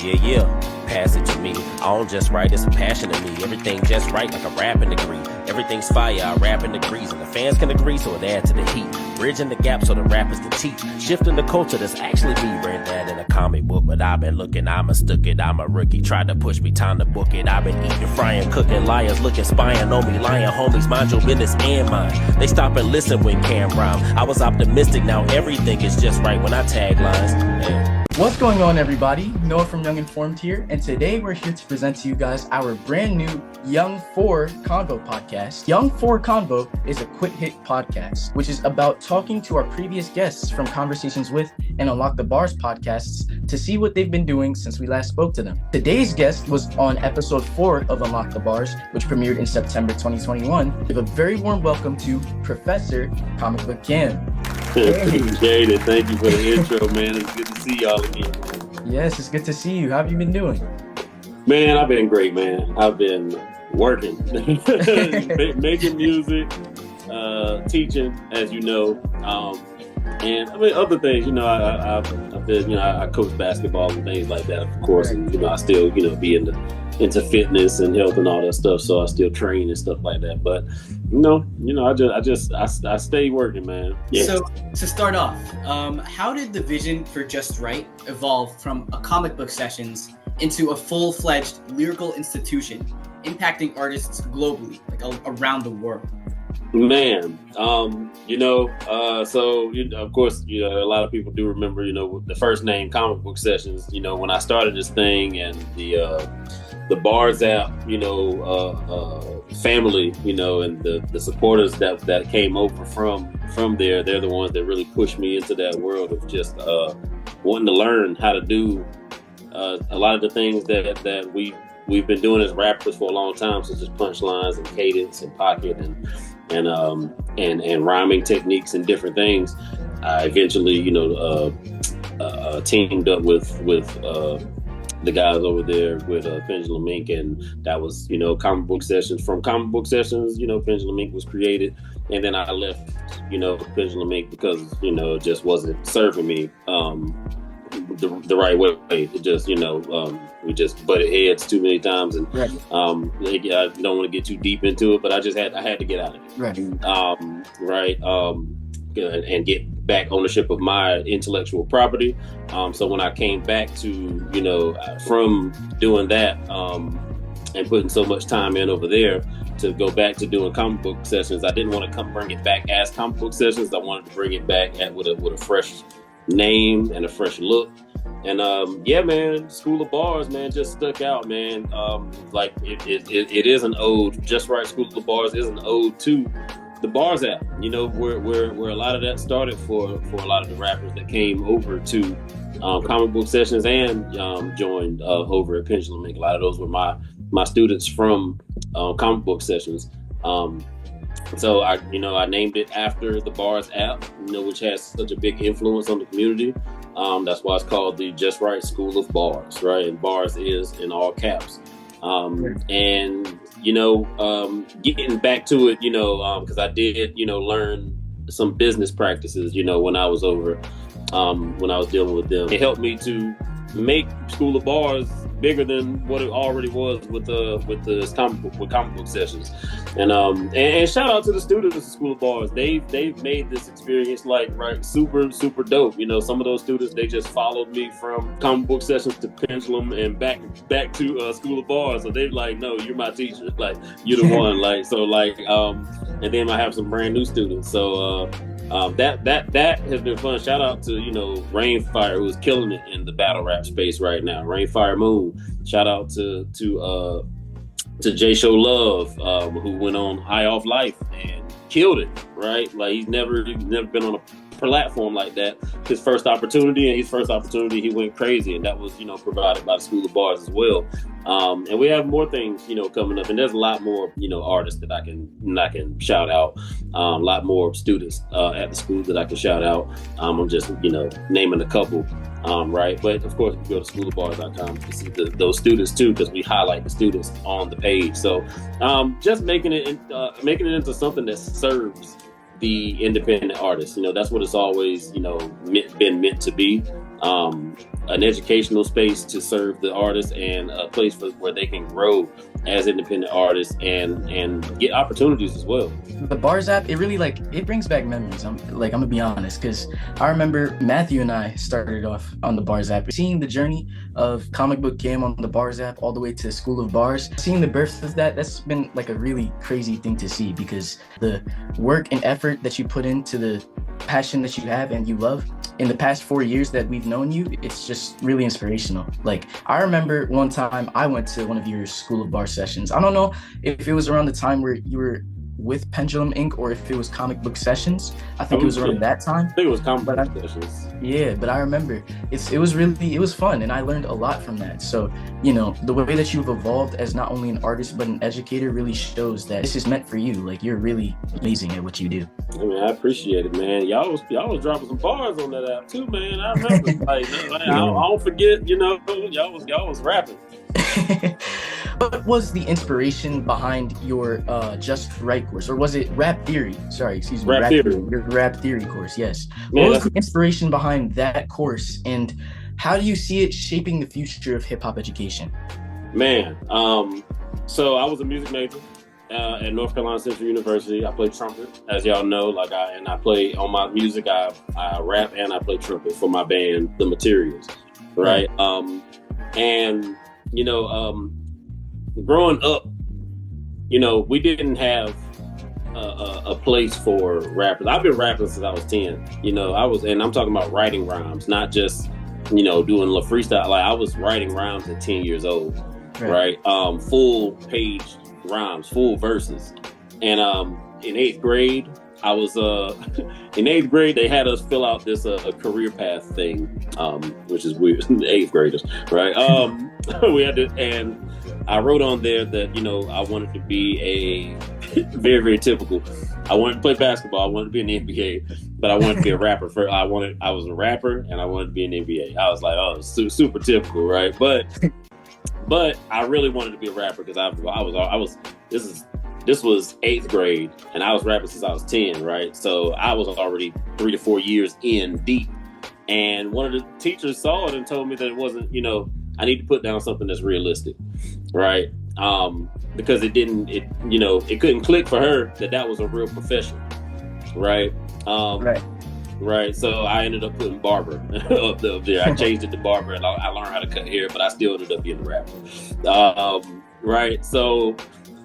Yeah, pass it to me. I don't just write, it's a passion in me. Everything just right, like a rapping degree. Everything's fire, I rap in degrees, and the fans can agree, so it add to the heat. Bridging the gap so the rappers can teach. Shifting the culture that's actually me. Read that in a comic book, but I've been looking, I'm a stuck it, I'm a rookie. Tried to push me, time to book it. I've been eating, frying, cooking, liars looking, spying on me, lying homies, mind your business and mine. They stop and listen when Cam rhyme. I was optimistic, now everything is just right when I tag lines. Yeah. What's going on, everybody? Noah from Young Informed here, and today we're here to present to you guys our brand new Young 4 Convo podcast. Young 4 Convo is a quick hit podcast, which is about talking to our previous guests from Conversations With and Unlock the Bars podcasts to see what they've been doing since we last spoke to them. Today's guest was on episode 4 of Unlock the Bars, which premiered in September 2021. Give a very warm welcome to Professor Comikbook Cam. Jaden, thank you for the intro, man. It's good to see y'all again. Yes, it's good to see you. How have you been doing? Man, I've been great, man. I've been working, making music, teaching, as you know, and I mean other things. You know, I've been, I coach basketball and things like that, of course, and I still, be into fitness and health and all that stuff. So I still train and stuff like that. But I stay working, man. Yeah. So to start off, how did the vision for Just Right evolve from a comic book sessions into a full-fledged lyrical institution impacting artists globally, like around the world? Man, of course, a lot of people do remember, the first name Comic Book Sessions, when I started this thing and the Bars app, family, and the supporters that came over from there, they're the ones that really pushed me into that world of just wanting to learn how to do a lot of the things that we've been doing as rappers for a long time, such as punchlines and cadence and pocket and rhyming techniques and different things. I eventually, teamed up with the guys over there with Pendulum Ink, and that was, Comic Book Sessions. From Comic Book Sessions, Pendulum Ink was created, and then I left, Pendulum Ink because, it just wasn't serving me the right way. It just, we just butted heads too many times, and I don't want to get too deep into it, but I had to get out of it. And get back ownership of my intellectual property. So when I came back to, from doing that and putting so much time in over there to go back to doing comic book sessions, I didn't want to bring it back as comic book sessions. I wanted to bring it back with a fresh name and a fresh look. And man, School of Bars, man, just stuck out, man. Like it is an ode. Just Right School of Bars is an ode to the Bars app, where a lot of that started for a lot of the rappers that came over to Comic Book Sessions and joined over at Pendulum Ink. A lot of those were my students from Comic Book Sessions. So I named it after the Bars app, which has such a big influence on the community. That's why it's called the Just Right School of Bars, right? And Bars is in all caps. And getting back to it, because I did, learn some business practices, when I was over, when I was dealing with them. It helped me to make School of Bars bigger than what it already was with comic book sessions. And shout out to the students of School of Bars. They've made this experience super, super dope. Some of those students, they just followed me from comic book sessions to Pendulum and back to School of Bars. So they're like, no, you're my teacher. Like, you're the one. And then I have some brand new students. So that has been fun. Shout out to Rainfire, who's killing it in the battle rap space right now. Rainfire Moon. Shout out to J Show Love, who went on High Off Life and killed it. Right, like he's never been on a platform like that. His first opportunity, he went crazy, and that was provided by the School of Bars as well. And we have more things coming up, and there's a lot more artists that I can shout out. A lot more students at the school that I can shout out. I'm just naming a couple. Right, but of course, if you go to schoolofbars.com, you can see those students too, because we highlight the students on the page. So, just making it into something that serves the independent artist. That's what it's always been meant to be. an educational space to serve the artists and a place where they can grow as independent artists and get opportunities as well. The Bars app, it really it brings back memories. I'm gonna be honest, because I remember Matthew and I started off on the Bars app. Seeing the journey of Comikbook Cam on the Bars app all the way to School of Bars, seeing the birth of that's been like a really crazy thing to see, because the work and effort that you put into the passion that you have and you love in the past 4 years that we've known you, it's just really inspirational. Like, I remember one time I went to one of your School of Bar sessions. I don't know if it was around the time where you were with Pendulum Inc. or if it was Comikbook Sessions. I think it was around that time. I think it was Comikbook Sessions. Yeah, but I remember it was fun, and I learned a lot from that. So, you know, the way that you've evolved as not only an artist but an educator really shows that this is meant for you. Like, you're really amazing at what you do. I mean, I appreciate it, man. Y'all was dropping some bars on that app too, man. I remember. I don't forget. You know, y'all was rapping. What was the inspiration behind your Just Right course, or was it Rap Theory? Sorry, excuse me. Rap Theory. Your Rap Theory course, yes. Man, what was the inspiration behind that course, and how do you see it shaping the future of hip hop education? Man, so I was a music major at North Carolina Central University. I played trumpet, as y'all know. I play on my music. I rap and I play trumpet for my band, The Materials, right? And you know, growing up, you know, we didn't have a place for rappers. I've been rapping since I was 10. You know, and I'm talking about writing rhymes, not just, you know, doing a little freestyle. Like, I was writing rhymes at 10 years old, right? Full page rhymes, full verses. And in 8th grade, I was in 8th grade, they had us fill out this a career path thing, which is weird. 8th graders, right? We had to, and I wrote on there that, you know, I wanted to be a very, very typical. I wanted to play basketball. I wanted to be in the NBA, but I wanted to be a rapper. I was a rapper, and I wanted to be in the NBA. I was like, oh, super typical, right? But I really wanted to be a rapper because this was 8th grade, and I was rapping since I was 10, right? So I was already 3 to 4 years in deep. And one of the teachers saw it and told me that it wasn't, you know, I need to put down something that's realistic, right? Because it couldn't click for her that was a real profession, right? Right. So I ended up putting barber up there. I changed it to barber, and I learned how to cut hair, but I still ended up being a rapper. Right. So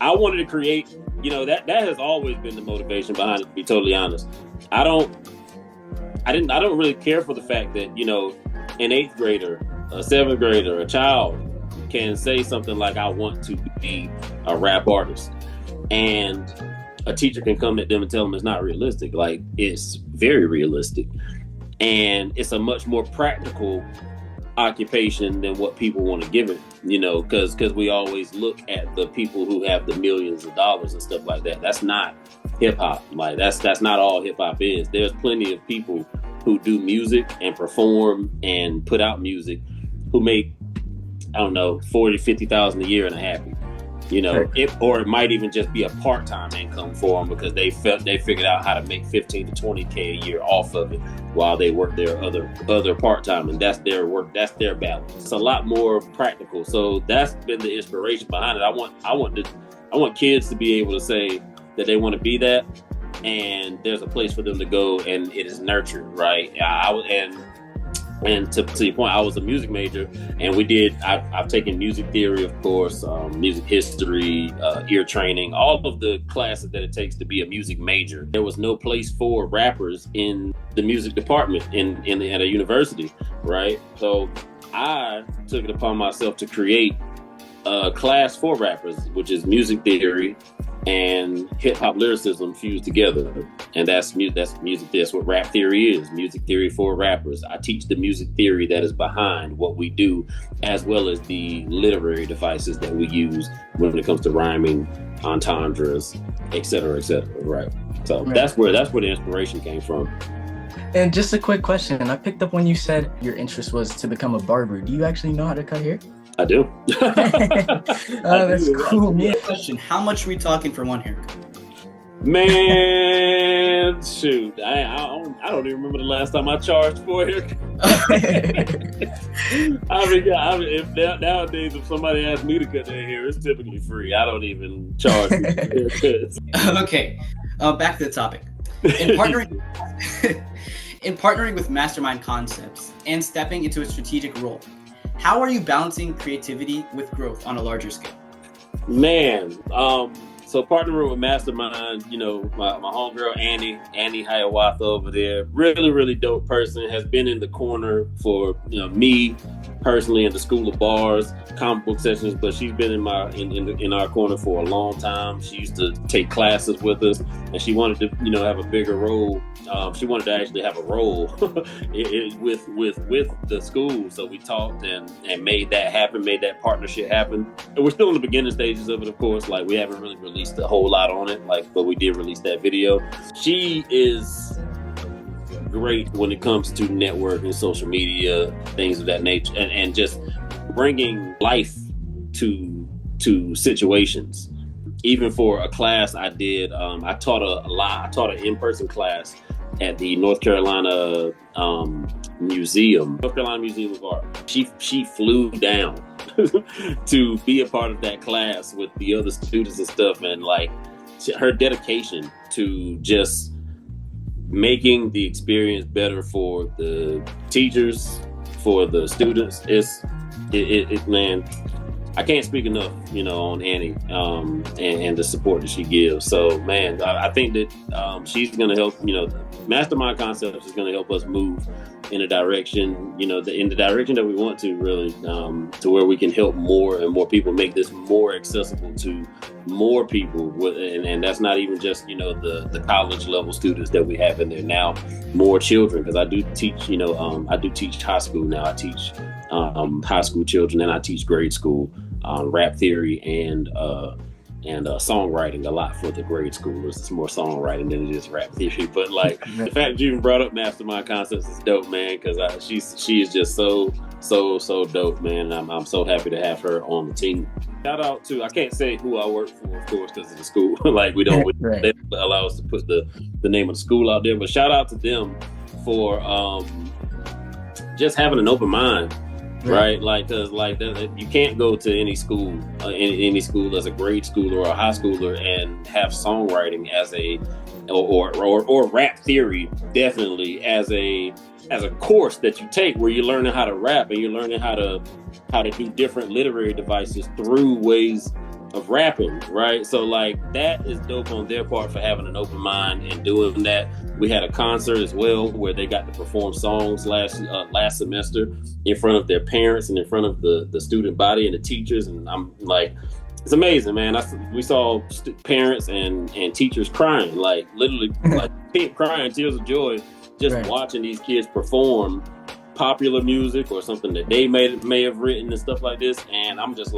I wanted to create, you know, that has always been the motivation behind it, to be totally honest. I don't really care for the fact that, you know, an 8th grader, a 7th grader, a child can say something like, I want to be a rap artist. And a teacher can come at them and tell them it's not realistic. Like, it's very realistic. And it's a much more practical occupation than what people want to give it, you know, because we always look at the people who have the millions of dollars and stuff like that. That's not hip hop. Like, that's not all hip hop is. There's plenty of people who do music and perform and put out music who make, I don't know, 40, 50,000 a year and are happy, you know, or it might even just be a part-time income for them because they figured out how to make 15 to 20K a year off of it while they work their other part-time, and that's their work, that's their balance. It's a lot more practical. So that's been the inspiration behind it. I want kids to be able to say that they want to be that, and there's a place for them to go, and it is nurtured, right? And to your point, I was a music major, and I've taken music theory, of course, music history, ear training, all of the classes that it takes to be a music major. There was no place for rappers in the music department at a university, right? So I took it upon myself to create a class for rappers, which is music theory and hip-hop lyricism fused together. And that's music. That's what rap theory is. Music theory for rappers. I teach the music theory that is behind what we do, as well as the literary devices that we use when it comes to rhyming, entendres, et cetera, right? So that's where the inspiration came from. And just a quick question. I picked up when you said your interest was to become a barber. Do you actually know how to cut hair? I do. That's cool, man. Question: how much are we talking for one haircut? Man, Man, shoot, I don't even remember the last time I charged for a haircut. Nowadays, if somebody asks me to cut their hair, it's typically free. I don't even charge for haircuts. Okay, back to the topic. In partnering, in partnering with Mastermind Concepts and stepping into a strategic role, how are you balancing creativity with growth on a larger scale? Man, so partnering with Mastermind, my homegirl Annie Hiawatha over there, really, really dope person, has been in the corner for me personally in the School of Bars, comic book sessions, but she's been in our corner for a long time. She used to take classes with us, and she wanted to have a bigger role. She wanted to actually have a role with the school. So we talked and made that happen, made that partnership happen. And we're still in the beginning stages of it, of course. Like, we haven't really released a whole lot on it, but we did release that video. She is great when it comes to networking, social media, things of that nature, and just bringing life to situations. Even for a class I did, I taught I taught an in-person class at the North Carolina Museum of Art. She flew down to be a part of that class with the other students and stuff, and her dedication to just making the experience better for the teachers, for the students. Man, I can't speak enough, on Annie and the support that she gives. So, man, I think that she's going to help, Mastermind Concepts is going to help us move in a direction, in the direction that we want to, really, to where we can help more and more people, make this more accessible to more people. And that's not even just, the college level students that we have in there now, more children, because I do teach, I do teach high school now. I teach high school children, and I teach grade school rap theory and songwriting a lot for the grade schoolers. It's more songwriting than it is rap theory. But the fact that you even brought up Mastermind Concepts is dope, man, because she is just so dope, man. I'm so happy to have her on the team. Shout out to, I can't say who I work for, of course, because of the school. We don't they allow us to put the name of the school out there. But shout out to them for just having an open mind. Right, because you can't go to any school, any school as a grade schooler or a high schooler and have songwriting as or rap theory definitely as a course that you take, where you're learning how to rap and you're learning how to do different literary devices through ways of rapping, right? So that is dope on their part for having an open mind and doing that. We had a concert as well where they got to perform songs last semester in front of their parents and in front of the student body and the teachers, and I'm it's amazing, man. We saw parents and teachers crying, literally crying tears of joy, just watching these kids perform popular music or something that they may have written and stuff like this. And I'm just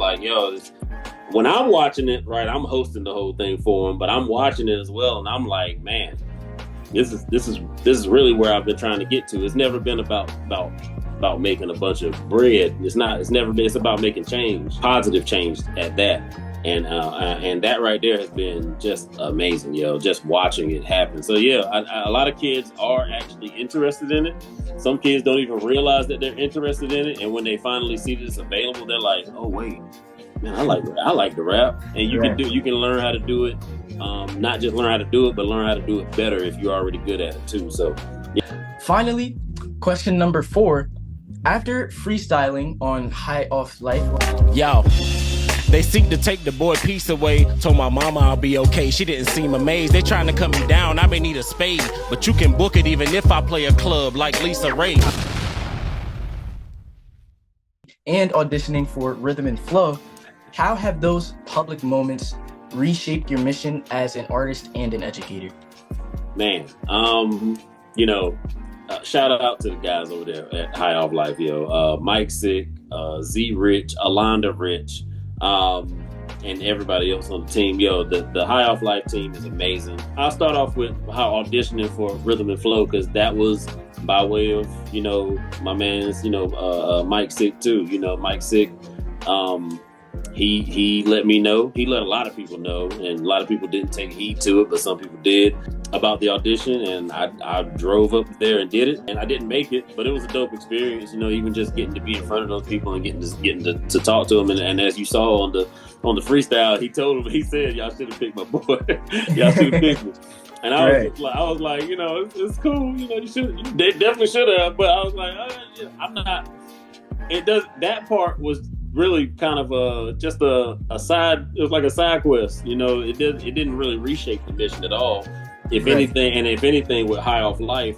when I'm watching it, right, I'm hosting the whole thing for them, but I'm watching it as well, and I'm like, man, this is really where I've been trying to get to. It's never been about making a bunch of bread. It's about making change, positive change at that. And that right there has been just amazing, just watching it happen. So yeah, a lot of kids are actually interested in it. Some kids don't even realize that they're interested in it, and when they finally see that it's available, they're like, oh wait, man, I like the rap. And you can learn how to do it. Not just learn how to do it, but learn how to do it better if you're already good at it too. So yeah. Finally, question number 4. After freestyling on High Off Life, Yo, they seek to take the boy peace away. Told my mama I'll be okay. She didn't seem amazed. They trying to cut me down. I may need a spade, but you can book it even if I play a club like Lisa Ray. and auditioning for Rhythm and Flow, how have those public moments reshaped your mission as an artist and an educator? Man, shout out to the guys over there at High Off Life, Mike Sick, Z Rich, Alonda Rich, and everybody else on the team. The High Off Life team is amazing. I'll start off with how auditioning for Rhythm and Flow, because that was by way of, my man's, Mike Sick too. Mike Sick, he let me know. He let a lot of people know, and a lot of people didn't take heed to it, but some people did. about the audition, and I drove up there and did it, and I didn't make it, but it was a dope experience, even just getting to be in front of those people and getting to talk to them. And as you saw on the freestyle, he said, y'all should have picked my boy. Y'all should have picked me. And I was like, it's cool. They definitely should have. But I was like, I'm not. It does. That part was really kind of just a side. It was like a side quest. It didn't really reshape the mission at all. If anything, with High Off Life,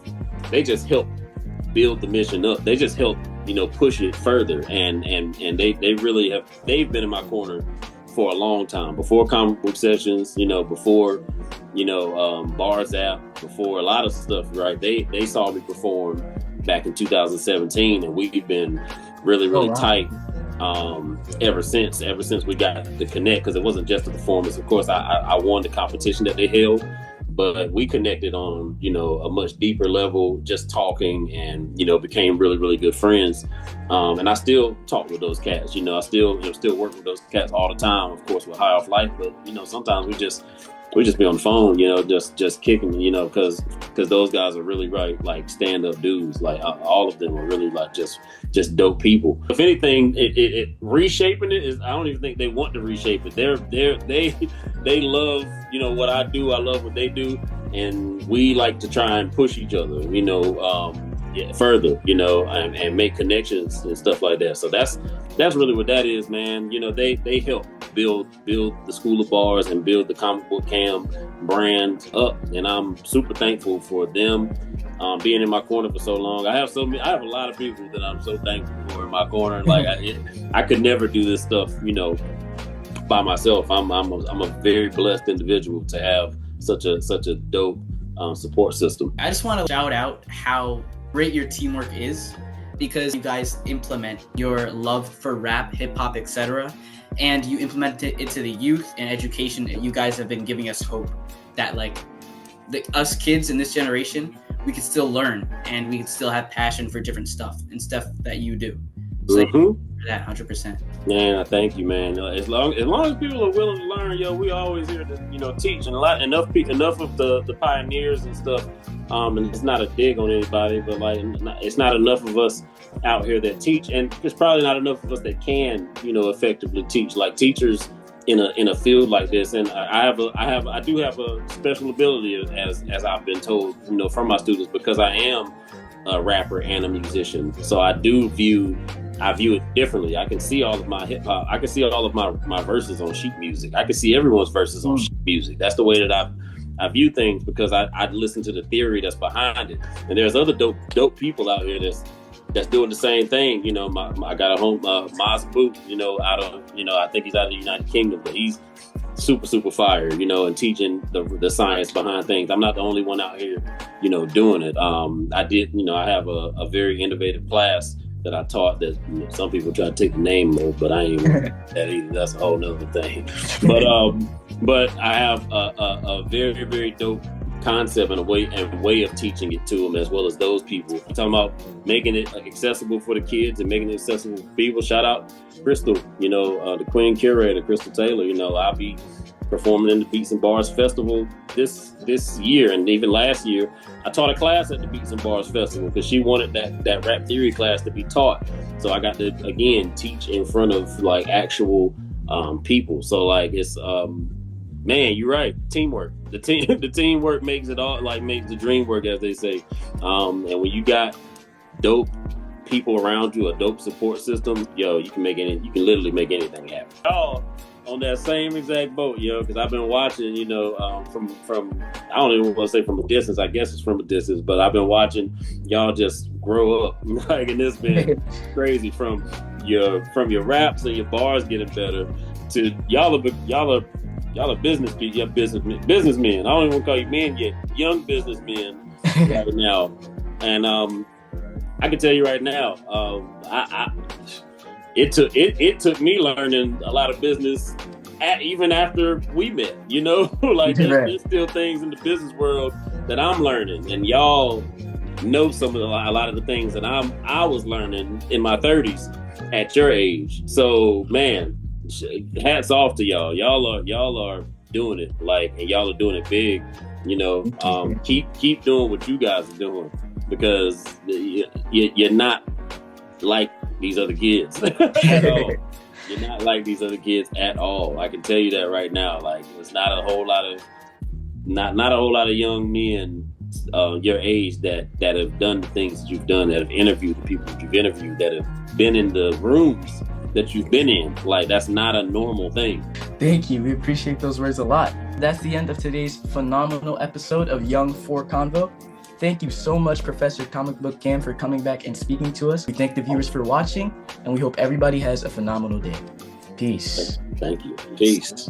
they just helped build the mission up. They just helped push it further. And they really have. They've been in my corner for a long time, before comic book sessions, before, Bars app, before a lot of stuff, right? They saw me perform back in 2017, and we've been really, really tight ever since we got the connect, because it wasn't just a performance. Of course, I won the competition that they held, but we connected on, a much deeper level, just talking, and, became really, really good friends. And I still talk with those cats, I still work with those cats all the time, of course, with High Off Life. But, sometimes we just be on the phone, just kicking, because those guys are really like stand-up dudes. Like all of them are really like just dope people. If anything, it reshaping it is, I don't even think they want to reshape it. They love, what I do. I love what they do. And we like to try and push each other, further, and make connections and stuff like that. So that's really what that is, man. They help build the School of Bars and build the Comikbook Cam brand up, and I'm super thankful for them being in my corner for so long. I have a lot of people that I'm so thankful for in my corner. Like I could never do this stuff, by myself. I'm a very blessed individual to have such a dope support system. I just want to shout out how great your teamwork is, because you guys implement your love for rap, hip hop, etc., and you implement it into the youth and education. You guys have been giving us hope that us kids in this generation, we can still learn and we can still have passion for different stuff and stuff that you do. So thank you for that 100%. Man, thank you, man. As long as people are willing to learn, we always here to teach, and enough of the pioneers and stuff. And it's not a dig on anybody, but it's not enough of us out here that teach, and there's probably not enough of us that can effectively teach, like teachers in a field like this. And I do have a special ability, as I've been told, from my students, because I am a rapper and a musician. So I view it differently. I can see all of my hip hop. I can see all of my verses on sheet music. I can see everyone's verses on sheet music. That's the way that I view things, because I listen to the theory that's behind it. And there's other dope people out here that's doing the same thing. I got a home, Maz Boot, out of, I think he's out of the United Kingdom, but he's super, super fire, and teaching the science behind things. I'm not the only one out here, doing it. I have a very innovative class that I taught that some people try to take the name of, but I ain't that either. That's a whole nother thing. But I have a very, very dope concept and a way of teaching it to them, as well as those people. I'm talking about making it accessible for the kids and making it accessible for people. Shout out Crystal, the Queen Curator, Crystal Taylor. I'll be performing in the Beats and Bars Festival this year, and even last year I taught a class at the Beats and Bars Festival because she wanted that rap theory class to be taught. So I got to again teach in front of actual people. So it's man, you're right. Teamwork. The teamwork makes it all, makes the dream work, as they say. And when you got dope people around you, a dope support system, you can literally make anything happen. Oh, on that same exact boat, because I've been watching, from I don't even want to say from a distance. I guess it's from a distance, but I've been watching y'all just grow up, and it's been crazy from your raps and your bars getting better to y'all are business people, you're businessmen. I don't even want to call you men yet. Young businessmen right now. And I can tell you right now, it took me learning a lot of business even after we met. There's still things in the business world that I'm learning, and y'all know a lot of the things that I was learning in my 30s at your age. So man, hats off to y'all. Y'all are doing it, like, and y'all are doing it big. You know, keep doing what you guys are doing, because you're not like these other kids. You're not like these other kids at all. I can tell you that right now. Like, it's not a whole lot of young men your age that have done the things that you've done, that have interviewed the people that you've interviewed, that have been in the rooms that you've been in. Like, that's not a normal thing. Thank you. We appreciate those words a lot. That's the end of today's phenomenal episode of Young 4 Convo. Thank you so much, Professor Comikbook Cam, for coming back and speaking to us. We thank the viewers for watching, and we hope everybody has a phenomenal day. Peace. Thank you. Peace.